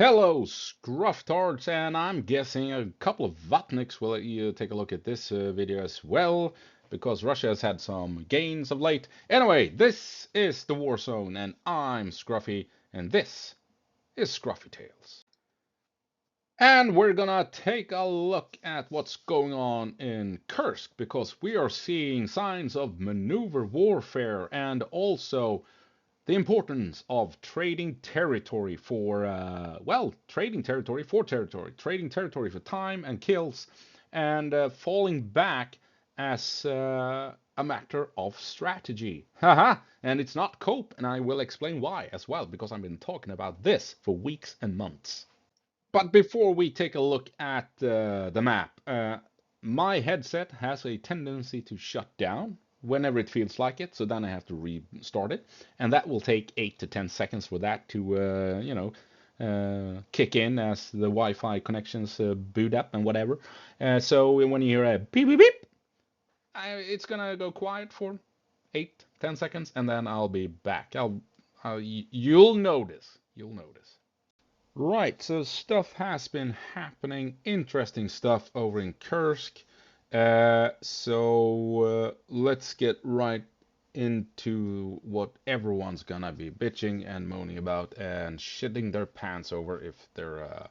Hello, Scrufftards, and I'm guessing a couple of Vatniks will let you take a look at this video as well, because Russia has had some gains of late. Anyway, this is the War Zone, and I'm Scruffy, and this is Scruffy Tales. And we're gonna take a look at what's going on in Kursk, because we are seeing signs of maneuver warfare and also the importance of trading territory for, well, trading territory for territory, trading territory for time and kills, and falling back as a matter of strategy. Haha, and it's not cope, and I will explain why as well, because I've been talking about this for weeks and months. But before we take a look at the map, my headset has a tendency to shut down whenever it feels like it, so then I have to restart it, and that will take 8 to 10 seconds for that to, kick in as the Wi-Fi connections boot up and whatever. So when you hear a beep beep beep, it's gonna go quiet for 8, 10 seconds, and then I'll be back. You'll notice. You'll notice. Right, so stuff has been happening, interesting stuff over in Kursk. Let's get right into what everyone's gonna be bitching and moaning about and shitting their pants over if they're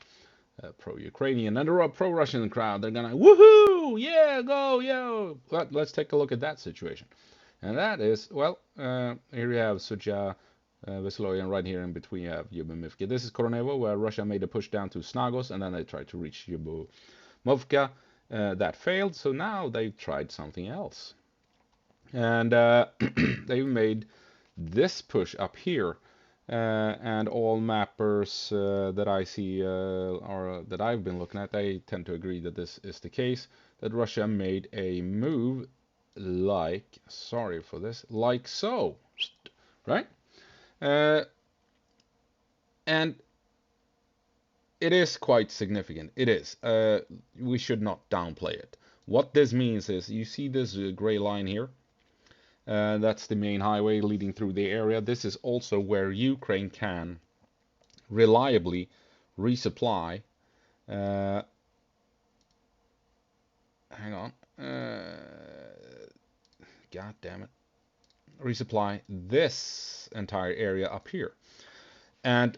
pro-Ukrainian and a pro-Russian crowd. They're gonna woohoo, yeah, go, yo. But let's take a look at that situation, and that is well, here you have Suja. Veseloye, and right here in between you have Lyubimovka. This is Korenevo, where Russia made a push down to Snagos, and then they tried to reach Lyubimovka. That failed, so now they've tried something else. And they've made this push up here. And all mappers that I see or that I've been looking at, they tend to agree that this is the case, that Russia made a move like, sorry for this, like so, right? Uh, and it is quite significant. It is. We should not downplay it. What this means is, you see this gray line here? That's the main highway leading through the area. This is also where Ukraine can reliably resupply. Hang on. God damn it. Resupply this entire area up here. And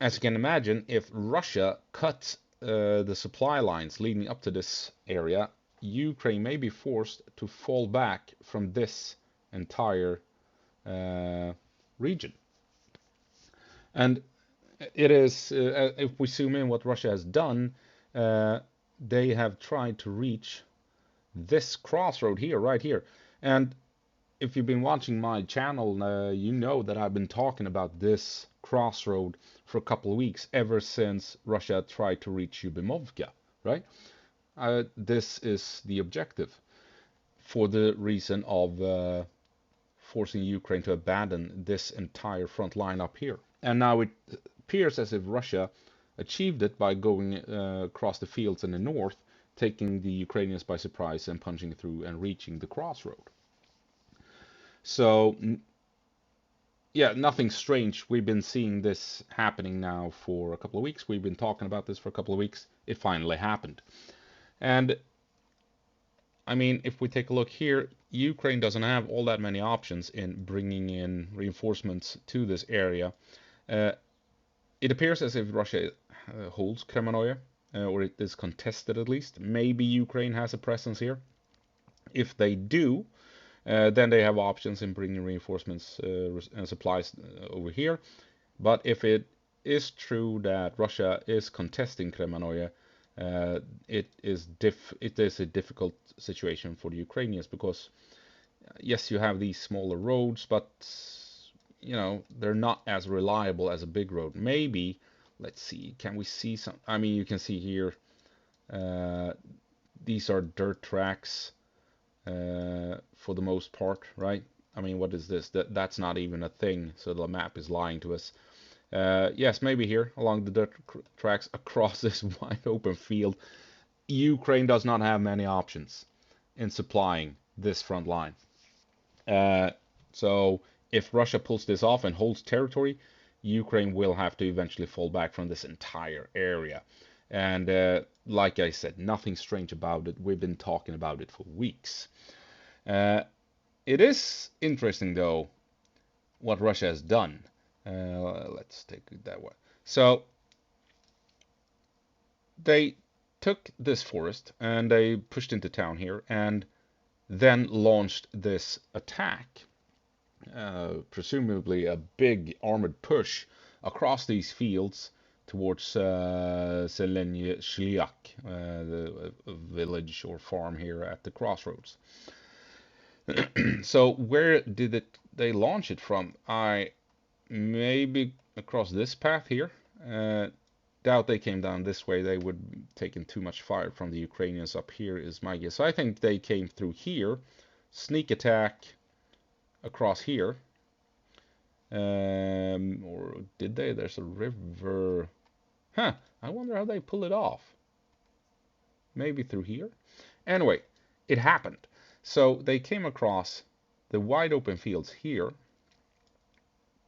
as you can imagine, if Russia cuts the supply lines leading up to this area, Ukraine may be forced to fall back from this entire region. And it is, if we zoom in, what Russia has done, they have tried to reach this crossroad here, right here. And if you've been watching my channel, you know that I've been talking about this crossroad for a couple of weeks, ever since Russia tried to reach Lyubimovka, right? This is the objective, for the reason of forcing Ukraine to abandon this entire front line up here. And now it appears as if Russia achieved it by going across the fields in the north, taking the Ukrainians by surprise and punching through and reaching the crossroad. So, yeah, nothing strange. We've been seeing this happening now for a couple of weeks. We've been talking about this for a couple of weeks. It finally happened. And, I mean, if we take a look here, Ukraine doesn't have all that many options in bringing in reinforcements to this area. It appears as if Russia holds Krasnooktyabrskoye, or it is contested at least. Maybe Ukraine has a presence here. If they do, then they have options in bringing reinforcements and supplies over here. But if it is true that Russia is contesting Krasnooktyabrskoye, it is a difficult situation for the Ukrainians, because yes, you have these smaller roads, but you know, they're not as reliable as a big road. Maybe, let's see, can we see some? I mean, you can see here, these are dirt tracks. For the most part, right? I mean, what is this? That's not even a thing, so the map is lying to us. Yes, maybe here, along the dirt tracks across this wide open field. Ukraine does not have many options in supplying this front line. So if Russia pulls this off and holds territory, Ukraine will have to eventually fall back from this entire area. And like I said, nothing strange about it. We've been talking about it for weeks. It is interesting, though, what Russia has done. Let's take it that way. So they took this forest and they pushed into town here and then launched this attack, presumably a big armored push across these fields towards Zelenye Shliak, the village or farm here at the crossroads. So where did they launch it from? Maybe across this path here. Doubt they came down this way. They would have taken too much fire from the Ukrainians up here is my guess. So I think they came through here, sneak attack across here. Or did they? There's a river. Huh, I wonder how they pull it off. Maybe through here? Anyway, it happened. So they came across the wide open fields here,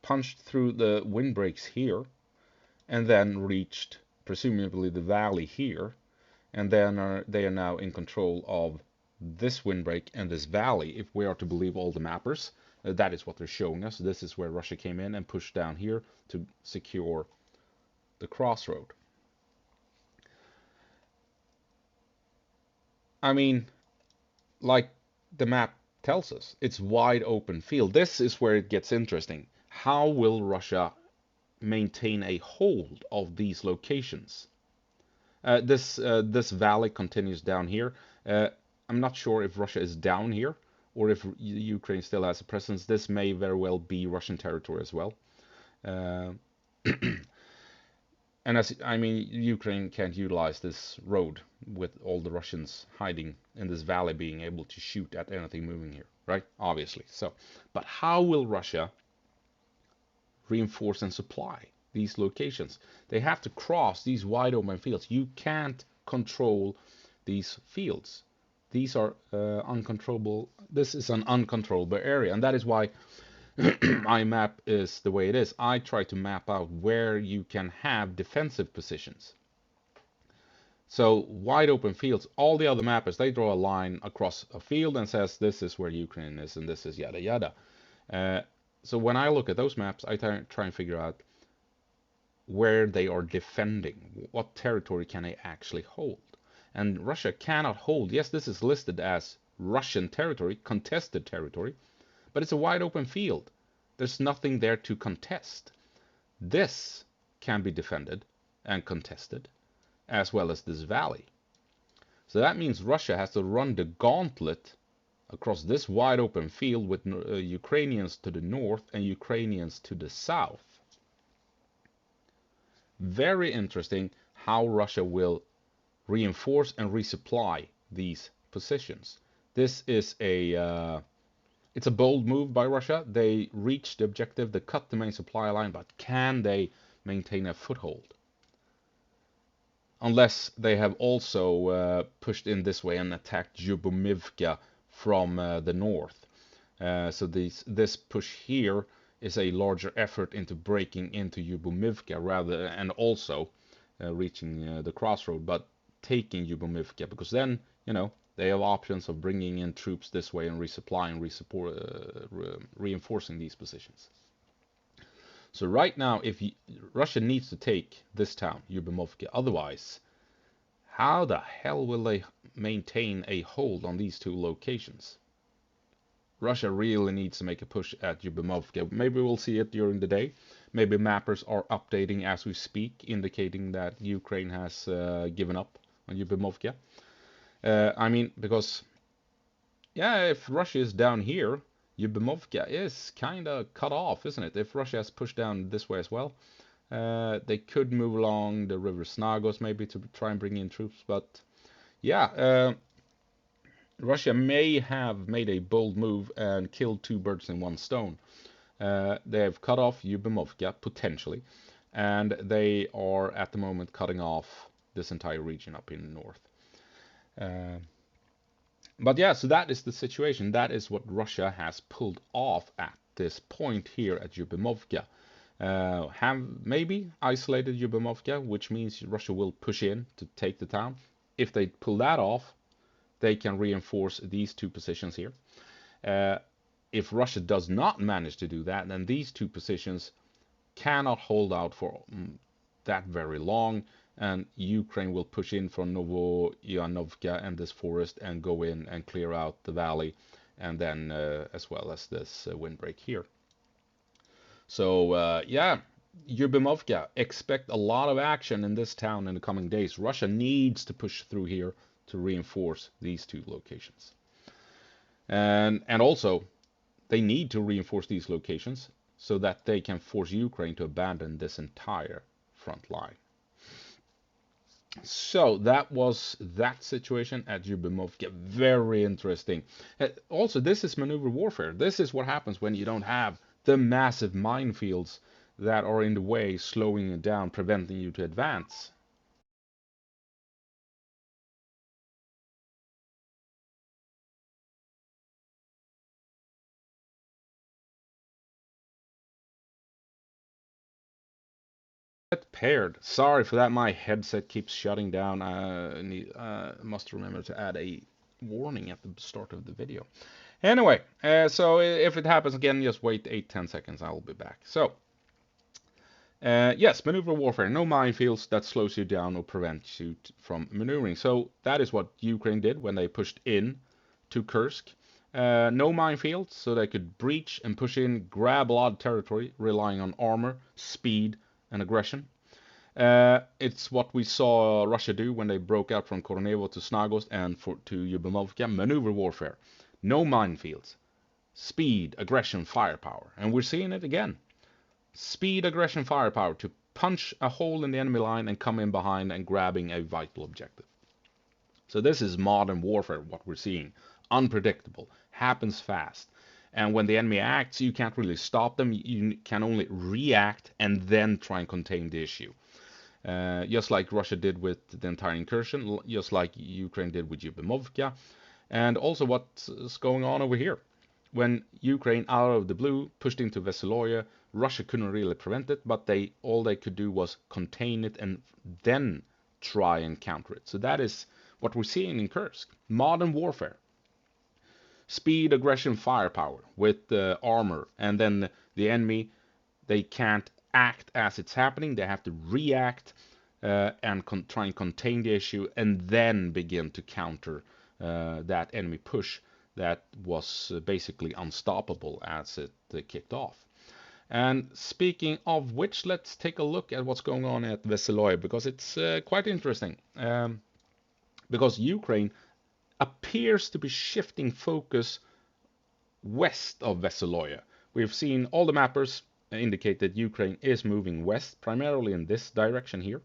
punched through the windbreaks here, and then reached presumably the valley here, and then they are now in control of this windbreak and this valley, if we are to believe all the mappers. That is what they're showing us. This is where Russia came in and pushed down here to secure the crossroad. I mean, like the map tells us, it's wide open field. This is where it gets interesting. How will Russia maintain a hold of these locations? This valley continues down here. I'm not sure if Russia is down here or if Ukraine still has a presence. This may very well be Russian territory as well. And I mean, Ukraine can't utilize this road with all the Russians hiding in this valley being able to shoot at anything moving here, right? Obviously. So, but how will Russia reinforce and supply these locations? They have to cross these wide open fields. You can't control these fields. These are uncontrollable. This is an uncontrollable area, and that is why my map is the way it is. I try to map out where you can have defensive positions. So wide open fields, all the other mappers, they draw a line across a field and says this is where Ukraine is and this is yada yada. So when I look at those maps, I try and figure out where they are defending. What territory can they actually hold? And Russia cannot hold. Yes, this is listed as Russian territory, contested territory, but it's a wide open field. There's nothing there to contest. This can be defended and contested, as well as this valley. So that means Russia has to run the gauntlet across this wide open field with Ukrainians to the north and Ukrainians to the south. Very interesting how Russia will reinforce and resupply these positions. This is it's a bold move by Russia. They reached the objective, they cut the main supply line, but can they maintain a foothold? Unless they have also pushed in this way and attacked Lyubimovka from the north. So this push here is a larger effort into breaking into Lyubimovka rather, and also reaching the crossroad, but taking Lyubimovka, because then, you know, they have options of bringing in troops this way and resupplying, reinforcing these positions. So right now, if Russia needs to take this town, Lyubimovka, otherwise, how the hell will they maintain a hold on these two locations? Russia really needs to make a push at Lyubimovka. Maybe we'll see it during the day. Maybe mappers are updating as we speak, indicating that Ukraine has given up on Lyubimovka. I mean, because, yeah, if Russia is down here, Lyubimovka is kind of cut off, isn't it? If Russia has pushed down this way as well, they could move along the river Snagos maybe to try and bring in troops. But, yeah, Russia may have made a bold move and killed two birds in one stone. They have cut off Lyubimovka, potentially, and they are at the moment cutting off this entire region up in the north. But yeah, so that is the situation. That is what Russia has pulled off at this point here at Lyubimovka. have maybe isolated Lyubimovka, which means Russia will push in to take the town. If they pull that off, they can reinforce these two positions here. If Russia does not manage to do that, then these two positions cannot hold out for that very long, and Ukraine will push in from Novoyanovka and this forest and go in and clear out the valley, and then as well as this windbreak here. So yeah, Lyubimovka, expect a lot of action in this town in the coming days. Russia needs to push through here to reinforce these two locations. And also, they need to reinforce these locations so that they can force Ukraine to abandon this entire front line. So that was that situation at Lyubimovka. Very interesting. Also, this is maneuver warfare. This is what happens when you don't have the massive minefields that are in the way, slowing you down, preventing you to advance. Paired. Sorry for that. My headset keeps shutting down. I must remember to add a warning at the start of the video. Anyway, so if it happens again, just wait 8-10 seconds. I'll be back. So, yes, maneuver warfare. No minefields that slows you down or prevents you from maneuvering. So that is what Ukraine did when they pushed in to Kursk. No minefields, so they could breach and push in, grab a lot of territory, relying on armor, speed, and aggression. It's what we saw Russia do when they broke out from Korenevo to Snagost and to Lyubimovka. Maneuver warfare. No minefields. Speed, aggression, firepower. And we're seeing it again. Speed, aggression, firepower to punch a hole in the enemy line and come in behind and grabbing a vital objective. So this is modern warfare, what we're seeing. Unpredictable. Happens fast. And when the enemy acts, you can't really stop them. You can only react and then try and contain the issue. Just like Russia did with the entire incursion, just like Ukraine did with Lyubimovka, and also what's going on over here. When Ukraine, out of the blue, pushed into Veseloye, Russia couldn't really prevent it, but all they could do was contain it and then try and counter it. So that is what we're seeing in Kursk. Modern warfare. Speed, aggression, firepower with armor, and then the enemy, they can't act as it's happening. They have to react and try and contain the issue, and then begin to counter that enemy push that was basically unstoppable as it kicked off. And speaking of which, let's take a look at what's going on at Veseloye, because it's quite interesting. Because Ukraine appears to be shifting focus west of Veseloye. We've seen all the mappers indicate that Ukraine is moving west, primarily in this direction here.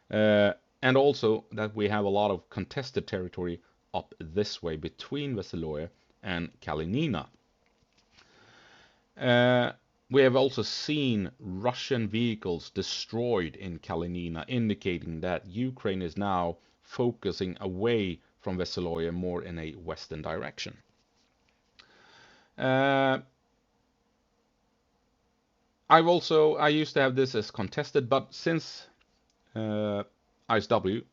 And also that we have a lot of contested territory up this way between Veseloye and Kalinina. We have also seen Russian vehicles destroyed in Kalinina, indicating that Ukraine is now focusing away from Veseloye more in a western direction. I used to have this as contested, but since ISW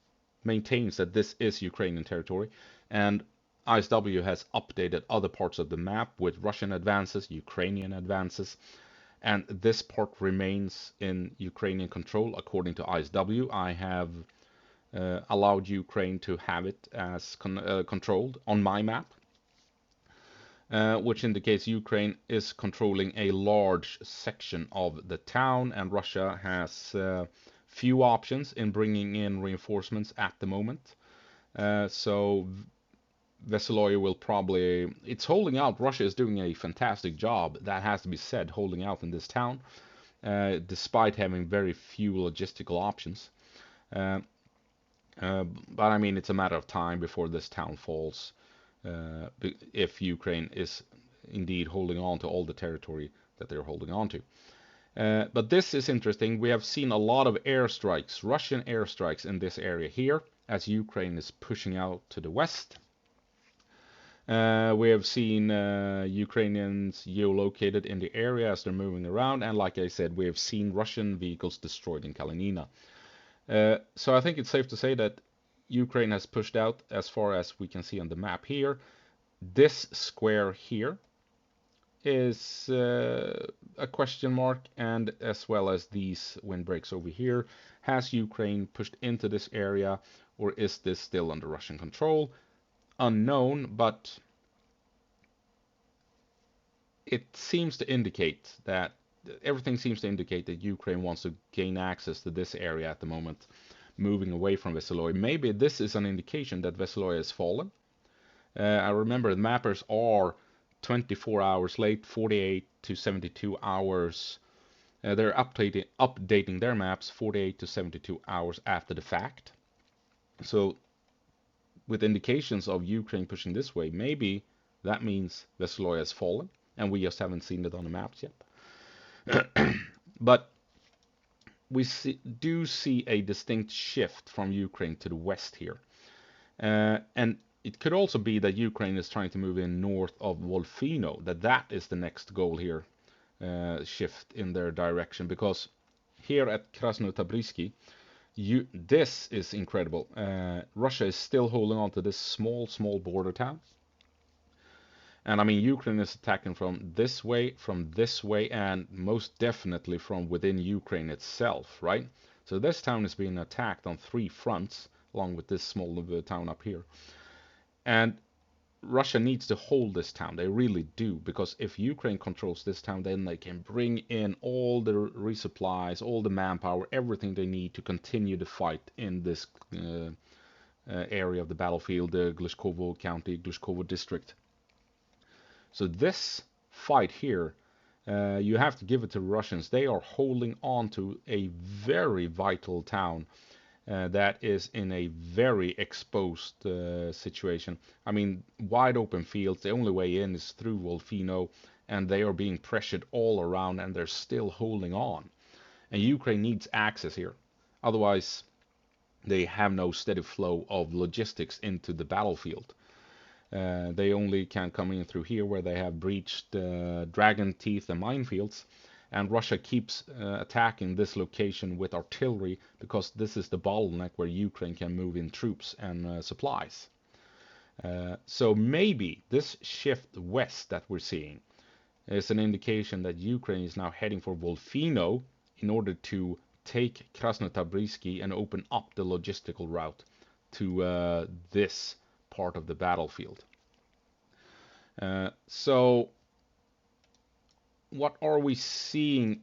maintains that this is Ukrainian territory, and ISW has updated other parts of the map with Russian advances, Ukrainian advances, and this part remains in Ukrainian control according to ISW. I have allowed Ukraine to have it as controlled on my map, which indicates Ukraine is controlling a large section of the town, and Russia has few options in bringing in reinforcements at the moment. So Veseloye will probably, it's holding out. Russia is doing a fantastic job, that has to be said, holding out in this town, despite having very few logistical options. But I mean, it's a matter of time before this town falls, if Ukraine is indeed holding on to all the territory that they're holding on to. But this is interesting. We have seen a lot of airstrikes, Russian airstrikes in this area here, as Ukraine is pushing out to the west. We have seen Ukrainians geolocated in the area as they're moving around, and like I said, we have seen Russian vehicles destroyed in Kalinina. So I think it's safe to say that Ukraine has pushed out as far as we can see on the map here. This square here is a question mark, and as well as these windbreaks over here. Has Ukraine pushed into this area, or is this still under Russian control? Unknown, but it seems to indicate that everything seems to indicate that Ukraine wants to gain access to this area at the moment, moving away from Veseloye. Maybe this is an indication that Veseloye has fallen. I remember the mappers are 24 hours late, 48 to 72 hours. They're updating their maps 48 to 72 hours after the fact. So with indications of Ukraine pushing this way, maybe that means Veseloye has fallen, and we just haven't seen it on the maps yet. But we do see a distinct shift from Ukraine to the west here. And it could also be that Ukraine is trying to move in north of Wolfino, that is the next goal here, shift in their direction. Because here at Krasnooktyabrskoye, this is incredible. Russia is still holding on to this small border town. And I mean, Ukraine is attacking from this way, and most definitely from within Ukraine itself, right? So this town is being attacked on 3 fronts, along with this small town up here. And Russia needs to hold this town. They really do, because if Ukraine controls this town, then they can bring in all the resupplies, all the manpower, everything they need to continue the fight in this area of the battlefield, the Gluzhkovo County, Gluzhkovo district. So this fight here, you have to give it to Russians. They are holding on to a very vital town that is in a very exposed situation. I mean, wide open fields. The only way in is through Wolfino, and they are being pressured all around, and they're still holding on. And Ukraine needs access here. Otherwise, they have no steady flow of logistics into the battlefield. They only can come in through here where they have breached dragon teeth and minefields. And Russia keeps attacking this location with artillery because this is the bottleneck where Ukraine can move in troops and supplies. So maybe this shift west that we're seeing is an indication that Ukraine is now heading for Wolfino in order to take Krasnooktyabrskoye and open up the logistical route to this part of the battlefield. So what are we seeing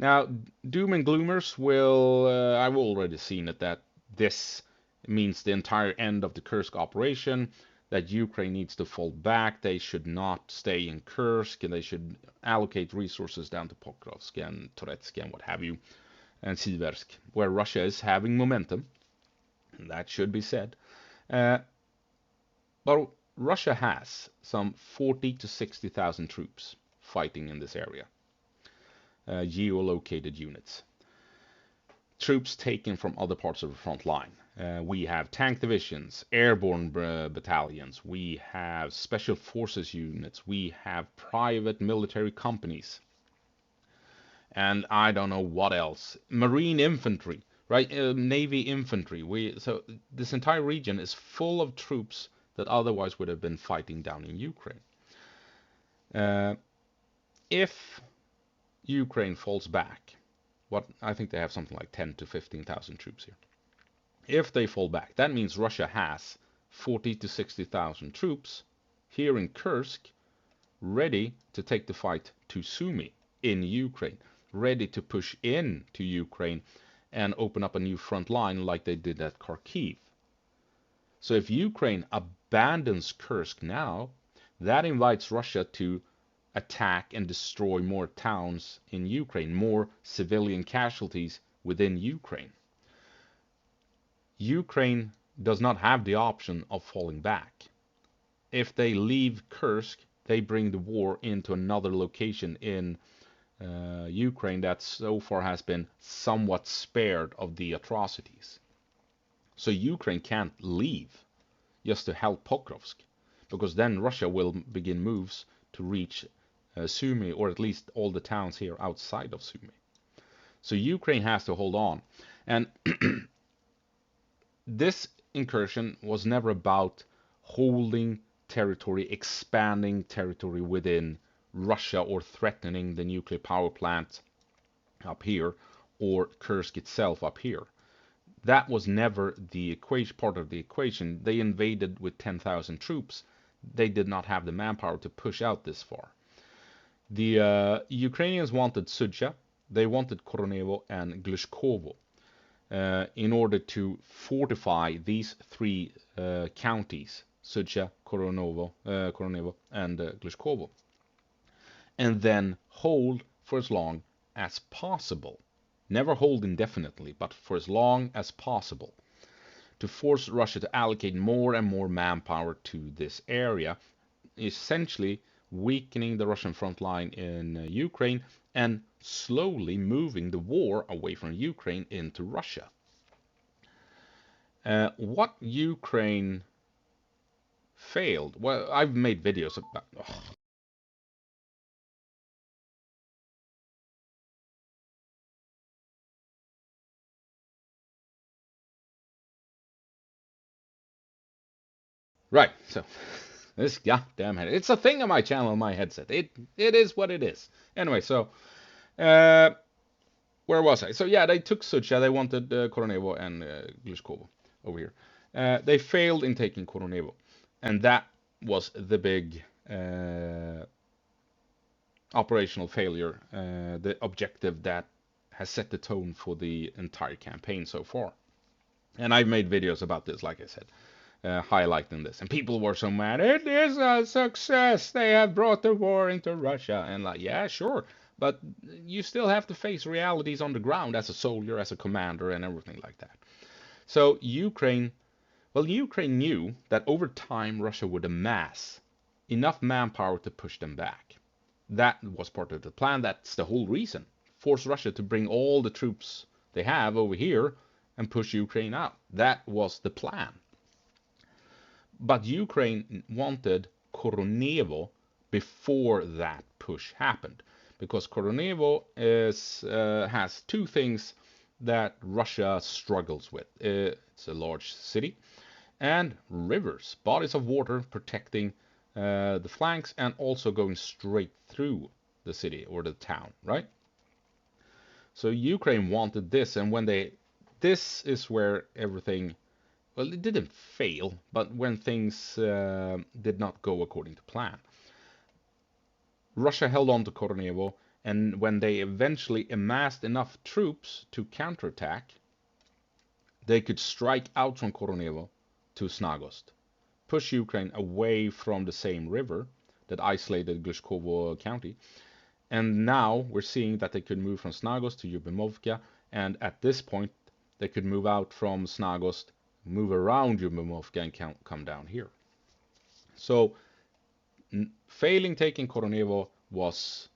now? Doom and gloomers will I've already seen it, that this means the entire end of the Kursk operation, that Ukraine needs to fall back. They should not stay in Kursk, and they should allocate resources down to Pokrovsk and Toretsk and what have you, and Siversk, where Russia is having momentum. That should be said. But Russia has some 40 to 60,000 troops fighting in this area. Geolocated units. Troops taken from other parts of the front line. We have tank divisions, airborne battalions, we have special forces units, we have private military companies, and I don't know what else. Marine infantry, right? Navy infantry. So this entire region is full of troops that otherwise would have been fighting down in Ukraine. If Ukraine falls back, I think they have something like 10 to 15,000 troops here. If they fall back, that means Russia has 40 to 60,000 troops here in Kursk, ready to take the fight to Sumy in Ukraine, ready to push in to Ukraine and open up a new front line like they did at Kharkiv. So if Ukraine abandons Kursk now, that invites Russia to attack and destroy more towns in Ukraine, more civilian casualties within Ukraine. Ukraine does not have the option of falling back. If they leave Kursk, they bring the war into another location in Ukraine that so far has been somewhat spared of the atrocities. So Ukraine can't leave just to help Pokrovsk, because then Russia will begin moves to reach Sumy, or at least all the towns here outside of Sumy. So Ukraine has to hold on. And this incursion was never about holding territory, expanding territory within Russia, or threatening the nuclear power plant up here, or Kursk itself up here. That was never the equation, part of the equation. They invaded with 10,000 troops. They did not have the manpower to push out this far. The Ukrainians wanted Sudzha, they wanted Korenevo and Glushkovo in order to fortify these three counties, Sudzha, Korenevo and Glushkovo, and then hold for as long as possible. Never hold indefinitely, but for as long as possible, to force Russia to allocate more and more manpower to this area, essentially weakening the Russian front line in Ukraine and slowly moving the war away from Ukraine into Russia. What Ukraine failed, well, I've made videos about. Right, so this goddamn head. It's a thing on my channel, on my headset. It is what it is. Anyway, so where was I? So yeah, they took Sudzha. They wanted Korenevo and Glushkovo over here. They failed in taking Korenevo, and that was the big operational failure, the objective that has set the tone for the entire campaign so far. And I've made videos about this, like I said, highlighting this. And people were so mad. It is a success. They have brought the war into Russia. And like, yeah, sure. But you still have to face realities on the ground as a soldier, as a commander, and everything like that. So Ukraine knew that over time Russia would amass enough manpower to push them back. That was part of the plan. That's the whole reason. Force Russia to bring all the troops they have over here and push Ukraine out. That was the plan. But Ukraine wanted Korenevo before that push happened, because Korenevo has two things that Russia struggles with. It's a large city, and rivers, bodies of water protecting the flanks, and also going straight through the city or the town, right? So Ukraine wanted this, and this is where everything, well, it didn't fail, but when things did not go according to plan. Russia held on to Korenevo, and when they eventually amassed enough troops to counterattack, they could strike out from Korenevo to Snagost, push Ukraine away from the same river that isolated Glushkovo County. And now we're seeing that they could move from Snagost to Lyubimovka, and at this point they could move out from Snagost, move around Lyubimovka, and come down here. So failing taking Korenevo was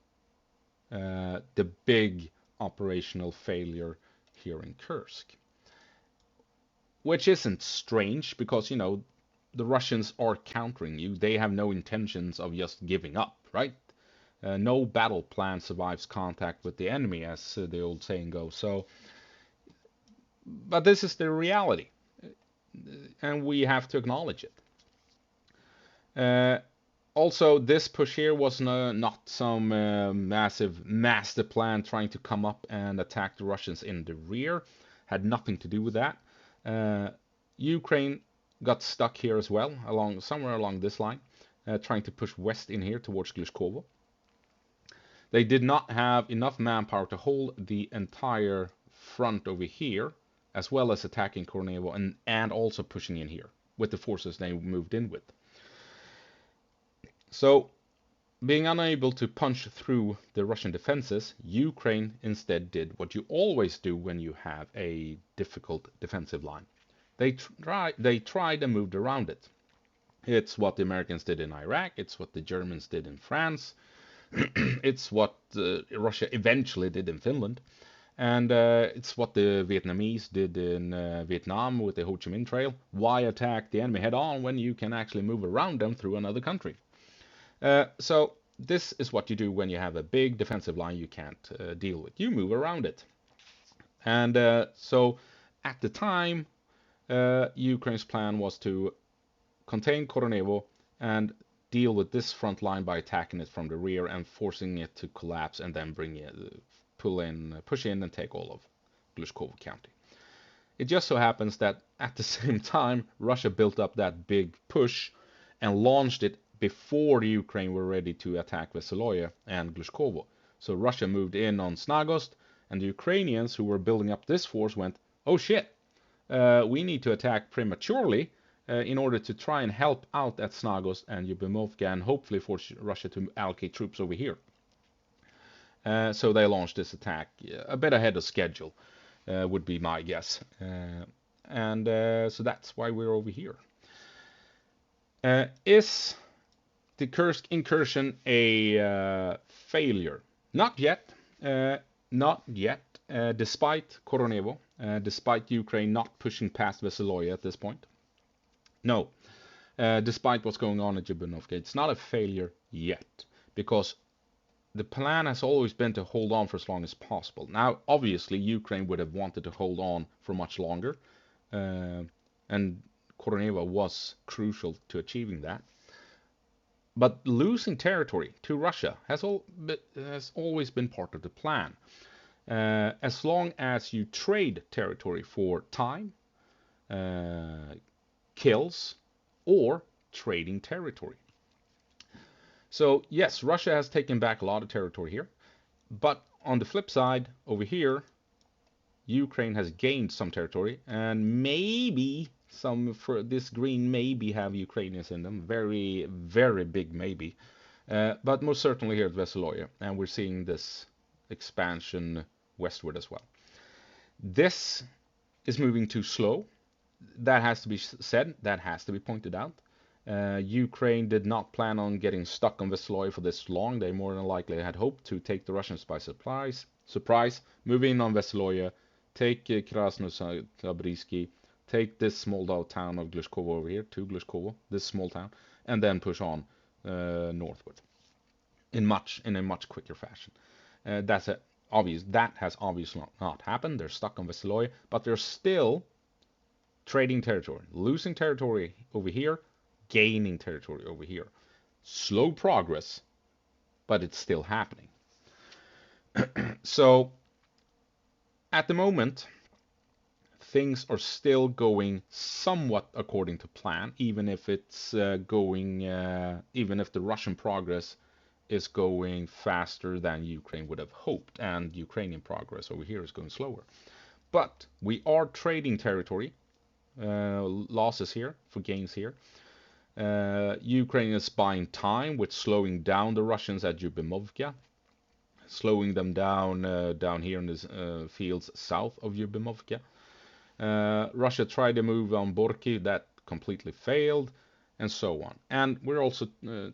the big operational failure here in Kursk. Which isn't strange, because, you know, the Russians are countering you. They have no intentions of just giving up, right? No battle plan survives contact with the enemy, as the old saying goes. So, but this is the reality, and we have to acknowledge it. Also, this push here was not some massive master plan trying to come up and attack the Russians in the rear. Had nothing to do with that. Ukraine got stuck here as well, somewhere along this line, trying to push west in here towards Glushkovo. They did not have enough manpower to hold the entire front over here, as well as attacking Korenevo and also pushing in here with the forces they moved in with. So, being unable to punch through the Russian defenses, Ukraine instead did what you always do when you have a difficult defensive line. They tried and moved around it. It's what the Americans did in Iraq. It's what the Germans did in France. It's what Russia eventually did in Finland. And it's what the Vietnamese did in Vietnam with the Ho Chi Minh Trail. Why attack the enemy head on when you can actually move around them through another country? So this is what you do when you have a big defensive line you can't deal with. You move around it. And so at the time, Ukraine's plan was to contain Korenevo and deal with this front line by attacking it from the rear and forcing it to collapse, and then push in and take all of Glushkovo County. It just so happens that at the same time, Russia built up that big push and launched it before the Ukraine were ready to attack Veseloye and Glushkovo. So Russia moved in on Snagost, and the Ukrainians who were building up this force went, oh shit, we need to attack prematurely in order to try and help out at Snagost and Lyubimovka and hopefully force Russia to allocate troops over here. So they launched this attack a bit ahead of schedule, would be my guess. So that's why we're over here. Is the Kursk incursion a failure? Not yet. Not yet. Despite Korenevo, despite Ukraine not pushing past Veseloye at this point. No. Despite what's going on at Lyubimovka, it's not a failure yet, because the plan has always been to hold on for as long as possible. Now, obviously, Ukraine would have wanted to hold on for much longer, and Korenevo was crucial to achieving that. But losing territory to Russia has always been part of the plan. As long as you trade territory for time, kills, or trading territory. So yes, Russia has taken back a lot of territory here, but on the flip side, over here, Ukraine has gained some territory, and maybe some, for this green maybe have Ukrainians in them, very, very big maybe, but most certainly here at Veseloye, and we're seeing this expansion westward as well. This is moving too slow. That has to be said, that has to be pointed out. Ukraine did not plan on getting stuck on Veseloye for this long. They more than likely had hoped to take the Russians by surprise, move in on Veseloye, take Krasnooktyabrskoye, take this small town of Glushkovo over here, to Glushkovo, this small town, and then push on northward in a much quicker fashion. That has obviously not happened. They're stuck on Veseloye, but they're still trading territory, losing territory over here, gaining territory over here. Slow progress, but it's still happening. So at the moment, things are still going somewhat according to plan, even if it's even if the Russian progress is going faster than Ukraine would have hoped, and Ukrainian progress over here is going slower. But we are trading territory, losses here for gains here. Ukraine is buying time with slowing down the Russians at Lyubimovka, slowing them down here in the fields south of Lyubimovka. Russia tried to move on Borki, that completely failed, and so on. And we're also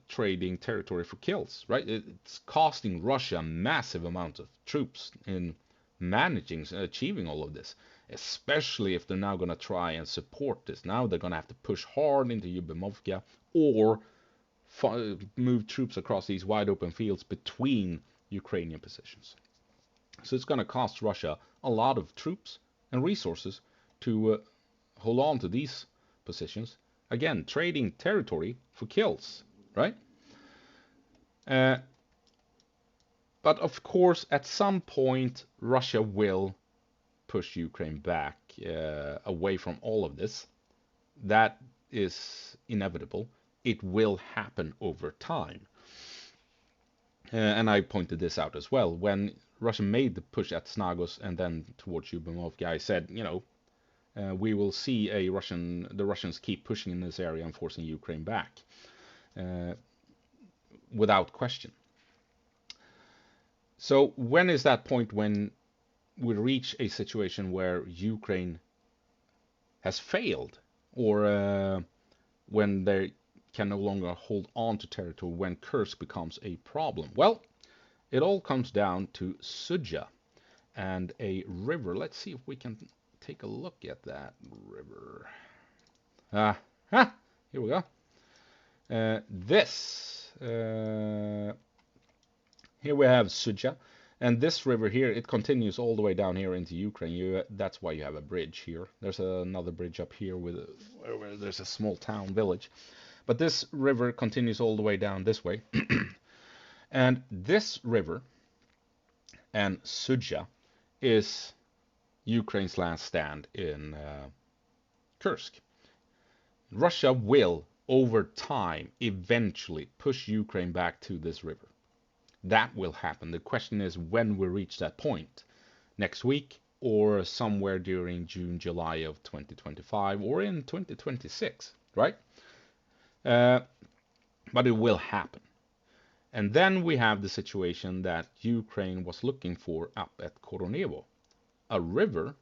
trading territory for kills, right? It's costing Russia a massive amount of troops in achieving all of this, especially if they're now going to try and support this. Now they're going to have to push hard into Lyubimovka or move troops across these wide open fields between Ukrainian positions. So it's going to cost Russia a lot of troops and resources to hold on to these positions. Again, trading territory for kills, right? But of course, at some point, Russia will push Ukraine back away from all of this. That is inevitable. It will happen over time. And I pointed this out as well. When Russia made the push at Snagos and then towards Lyubimovka, I said, we will see the Russians keep pushing in this area and forcing Ukraine back, without question. So when is that point when we reach a situation where Ukraine has failed, or when they can no longer hold on to territory, when Kursk becomes a problem? Well, it all comes down to Sudzha. and a river. Let's see if we can take a look at that river. Here we go. Here we have Suja, and this river here, it continues all the way down here into Ukraine. That's why you have a bridge here. There's another bridge up here where there's a small town village, but this river continues all the way down this way. And this river and Suja is Ukraine's last stand in Kursk. Russia will, over time, eventually push Ukraine back to this river. That will happen. The question is when we reach that point. Next week or somewhere during June, July of 2025 or in 2026, right? But it will happen. And then we have the situation that Ukraine was looking for up at Korenevo, a river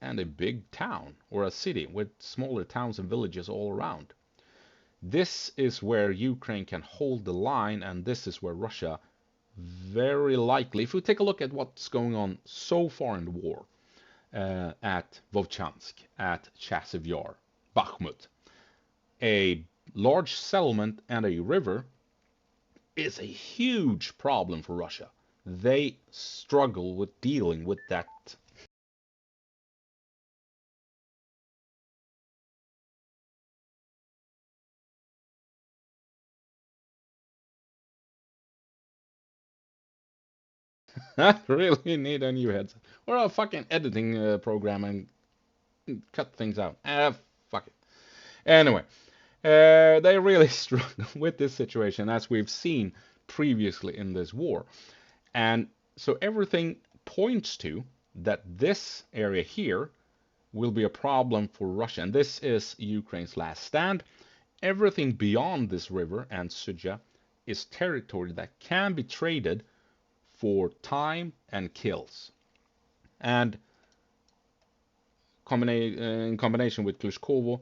and a big town or a city with smaller towns and villages all around. This is where Ukraine can hold the line, and this is where Russia very likely, if we take a look at what's going on so far in the war, at Vovchansk, at Chasiv Yar, Bakhmut, a large settlement and a river is a huge problem for Russia. They struggle with dealing with that. I really need a new headset or a fucking editing program and cut things out. Fuck it. Anyway, they really struggle with this situation, as we've seen previously in this war. And so everything points to that this area here will be a problem for Russia. And this is Ukraine's last stand. Everything beyond this river and Suja is territory that can be traded for time and kills. And in combination with Klushkovo,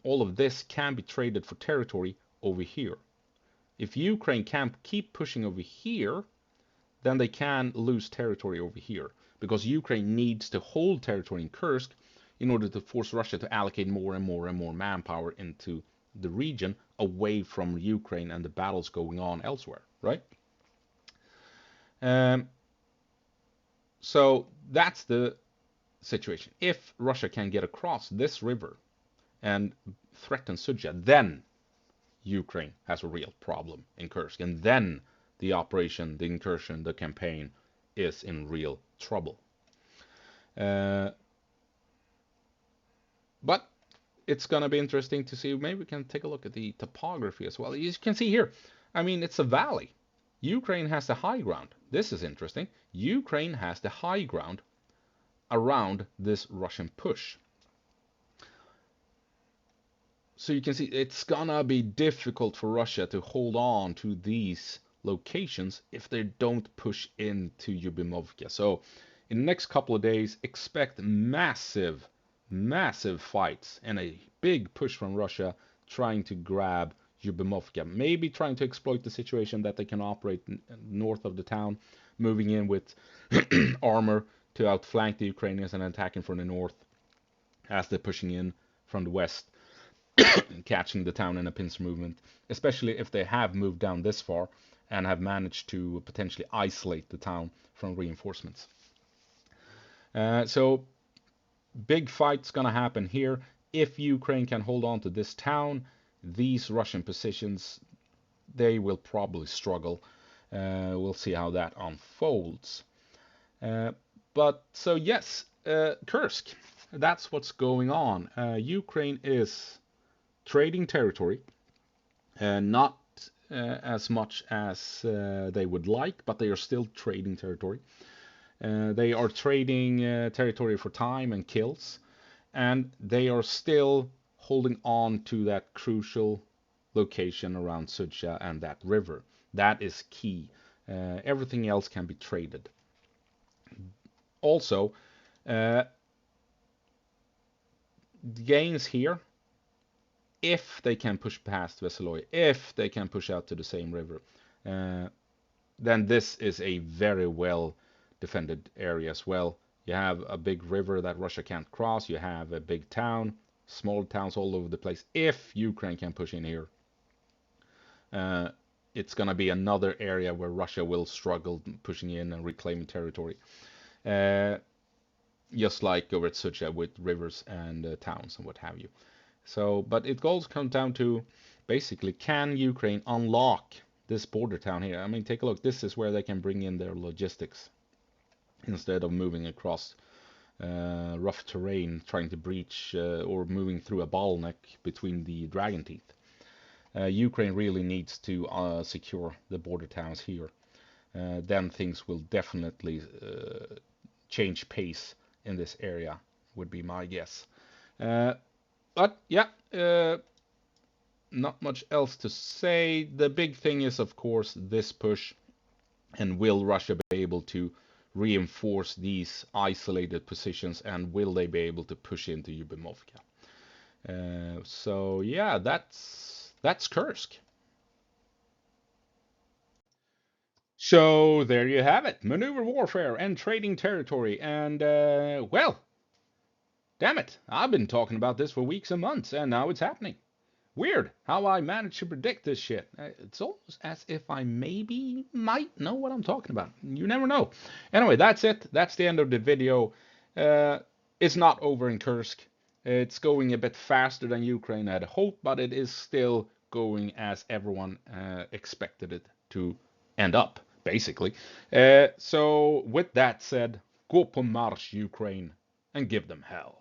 all of this can be traded for territory over here. If Ukraine can keep pushing over here, then they can lose territory over here, because Ukraine needs to hold territory in Kursk in order to force Russia to allocate more and more and more manpower into the region away from Ukraine and the battles going on elsewhere, right? So that's the situation. If Russia can get across this river and threaten Suja, then Ukraine has a real problem in Kursk, and then the operation, the incursion, the campaign is in real trouble. But it's going to be interesting to see. Maybe we can take a look at the topography as well. You can see here, I mean, it's a valley. Ukraine has the high ground. This is interesting. Ukraine has the high ground around this Russian push. So you can see it's gonna be difficult for Russia to hold on to these locations if they don't push into Lyubimovka. So in the next couple of days, expect massive, massive fights and a big push from Russia trying to grab Lyubimovka. Maybe trying to exploit the situation that they can operate north of the town, moving in with armor to outflank the Ukrainians and attacking from the north as they're pushing in from the west, catching the town in a pincer movement, especially if they have moved down this far and have managed to potentially isolate the town from reinforcements. So big fight's gonna happen here. If Ukraine can hold on to this town, these Russian positions, they will probably struggle. We'll see how that unfolds. But so yes, Kursk, that's what's going on. Ukraine is trading territory, not as much as they would like, but they are still trading territory. They are trading territory for time and kills, and they are still holding on to that crucial location around Suja and that river. That is key. Everything else can be traded. Also, gains here, if they can push past Veseloye, if they can push out to the same river, then this is a very well defended area as well. You have a big river that Russia can't cross. You have a big town, small towns all over the place. If Ukraine can push in here, it's going to be another area where Russia will struggle pushing in and reclaiming territory. Just like over at Sucha with rivers and towns and what have you. So, but it all comes down to basically, can Ukraine unlock this border town here? I mean, take a look. This is where they can bring in their logistics instead of moving across rough terrain, trying to breach or moving through a bottleneck between the dragon teeth. Ukraine really needs to secure the border towns here. Then things will definitely change pace in this area, would be my guess. But yeah, not much else to say. The big thing is, of course, this push, and will Russia be able to reinforce these isolated positions, and will they be able to push into Lyubimovka? So yeah, that's Kursk. So there you have it, maneuver warfare and trading territory, and well, damn it, I've been talking about this for weeks and months, and now it's happening. Weird how I managed to predict this shit. It's almost as if I maybe might know what I'm talking about. You never know. Anyway, that's it. That's the end of the video. It's not over in Kursk. It's going a bit faster than Ukraine had hoped, but it is still going as everyone expected it to end up, basically. So with that said, gå på marsch, Ukraine, and give them hell.